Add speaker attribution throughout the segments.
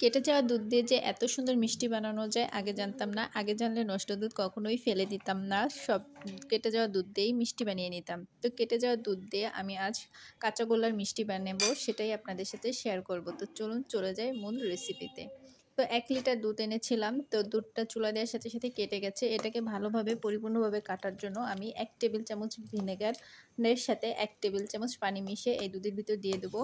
Speaker 1: কেটে যাওয়া দুধ দিয়ে যে এত সুন্দর মিষ্টি বানানো যায় আগে জানতাম না। আগে জানলে নষ্ট দুধ কখনোই ফেলে দিতাম না। সব কেটে যাওয়া দুধ দিয়েই মিষ্টি বানিয়ে নিতাম। তো কেটে যাওয়া দুধ দিয়ে আমি আজ কাঁচা গোল্লার মিষ্টি বানাবো, সেটাই আপনাদের সাথে শেয়ার করব। তো চলুন চলে যাই মূল রেসিপিতে। তো 1 লিটার দুধ এনেছিলাম। তো দুধটা চুলা দেওয়ার সাথে সাথে কেটে গেছে। এটাকে ভালোভাবে পরিপূর্ণভাবে কাটার জন্য আমি 1 টেবিল চামচ ভিনেগারের সাথে 1 টেবিল চামচ পানি মিশিয়ে এই দুধের ভিতর দিয়ে দেবো।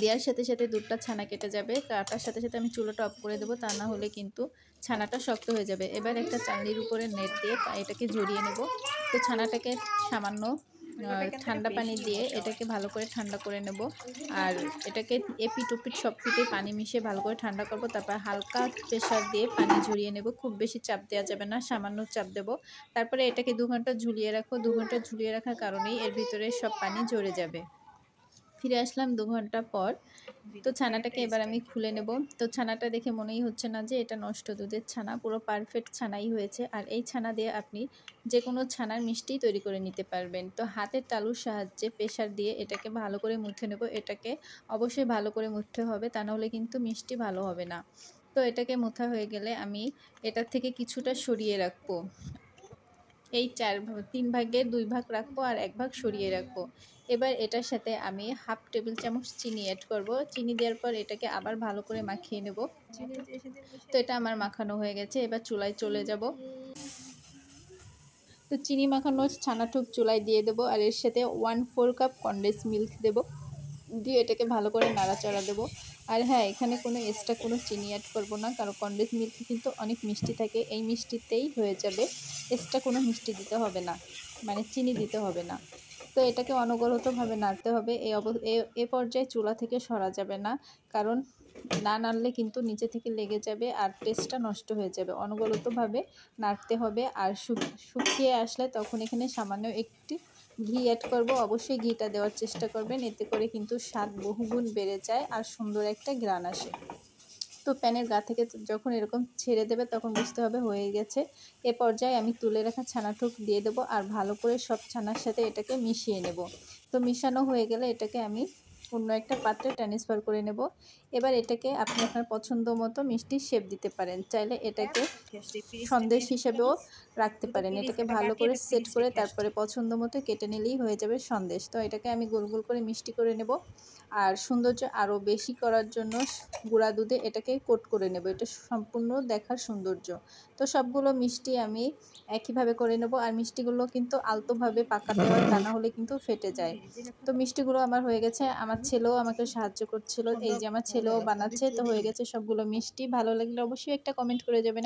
Speaker 1: দেওয়ার সাথে সাথে দুধটা ছানা কেটে যাবে। কাটার সাথে সাথে আমি চুলাটা অফ করে দেবো, তা না হলে কিন্তু ছানাটা শক্ত হয়ে যাবে। এবার একটা চালনির উপরে নেট দিয়ে এটাকে জড়িয়ে নেব। তো ছানাটাকে সামান্য ঠান্ডা পানি দিয়ে এটাকে ভালো করে ঠান্ডা করে নেব। আর এটাকে এপিট ওপিট সব পিঠে পানি মিশিয়ে ভালো করে ঠান্ডা করব। তারপর হালকা প্রেশার দিয়ে পানি ঝরিয়ে নেব। খুব বেশি চাপ দেওয়া যাবে না, সামান্য চাপ দেব। তারপরে এটাকে 2 ঘন্টা ঝুলিয়ে রাখবো। 2 ঘন্টা ঝুলিয়ে রাখার কারণেই এর ভিতরে সব পানি ঝরে যাবে। ফিরে আসলাম 2 ঘন্টা পর। তো ছানাটাকে এবার আমি খুলে নেব। তো ছানাটা দেখে মনেই হচ্ছে না যে এটা নষ্ট দুধের ছানা, পুরো পারফেক্ট ছানাই হয়েছে। আর এই ছানা দিয়ে আপনি যে কোনো ছানার মিষ্টি তৈরি করে নিতে পারবেন। তো হাতের তালুর সাহায্যে প্রেসার দিয়ে এটাকে ভালো করে মুথে নেব। এটাকে অবশ্যই ভালো করে মুথতে হবে, তা নাহলে কিন্তু মিষ্টি ভালো হবে না। তো এটাকে মুথা হয়ে গেলে আমি এটার থেকে কিছুটা সরিয়ে রাখবো। এই 3 ভাগের 2 ভাগ রাখবো আর 1 ভাগ সরিয়ে রাখবো। এবার এটার সাথে আমি হাফ টেবিল চামচ চিনি অ্যাড করব। চিনি দেওয়ার পর এটাকে আবার ভালো করে মাখিয়ে নেব। তো এটা আমার মাখানো হয়ে গেছে। এবার চুলায় চলে যাব। তো চিনি মাখানো ছানাটুক চুলায় দিয়ে দেবো আর এর সাথে 1/4 কাপ কনডেন্স মিল্ক দেবো। দিয়ে এটাকে ভালো করে নাড়াচাড়া দেবো। আর হ্যাঁ, এখানে কোনো এক্সট্রা কোনো চিনি অ্যাড করব না, কারণ কনডেন্স মিল্কে কিন্তু অনেক মিষ্টি থাকে। এই মিষ্টিতেই হয়ে যাবে, এক্সট্রা কোনো মিষ্টি দিতে হবে না, মানে চিনি দিতে হবে না। তো এটাকে অনবরতভাবে নাড়তে হবে। এ পর্যায়ে চুলা থেকে সরা যাবে না, কারণ না নাড়লে কিন্তু নিচে থেকে লেগে যাবে আর টেস্টটা নষ্ট হয়ে যাবে। অনবরতভাবে নাড়তে হবে। আর শুকিয়ে আসলে তখন এখানে সামান্য একটি ঘি অ্যাড করব। অবশ্যই ঘিটা দেওয়ার চেষ্টা করবেন, এতে করে কিন্তু স্বাদ বহুগুণ বেড়ে যায় আর সুন্দর একটা ঘ্রাণ আসে। তো প্যানের গা থেকে যখন এরকম ছেড়ে দেবে তখন বুঝতে হবে হয়ে গেছে। এ পর্যায়ে আমি তুলে রাখা ছানাটুক দিয়ে দেবো আর ভালো করে সব ছানার সাথে এটাকে মিশিয়ে নেব। তো মিশানো হয়ে গেলে এটাকে আমি অন্য একটা পাত্রে ট্রান্সফার করে নেব। এবার এটাকে আপনি আপনার পছন্দ মতো মিষ্টির শেপ দিতে পারেন। চাইলে এটাকে সন্দেশ হিসেবেও রাখতে পারেন। এটাকে ভালো করে সেট করে তারপরে পছন্দ মতো কেটে নিলেই হয়ে যাবে সন্দেশ। তো এটাকে আমি গোল গোল করে মিষ্টি করে নেব। আর সৌন্দর্য আরও বেশি করার জন্য গুঁড়া দুধে এটাকে কোট করে নেব। এটা সম্পূর্ণ দেখার সৌন্দর্য। তো সবগুলো মিষ্টি আমি একইভাবে করে নেব। আর মিষ্টিগুলো কিন্তু আলতোভাবে পাকাতে হয়, তা না হলে কিন্তু ফেটে যায়। তো মিষ্টিগুলো আমার হয়ে গেছে। আমার ছেলেও আমাকে সাহায্য করছিল। এই যে আমার ছেলেও বানাচ্ছে। তো হয়ে গেছে সবগুলো মিষ্টি। ভালো লাগলে অবশ্যই একটা কমেন্ট করে যাবেন।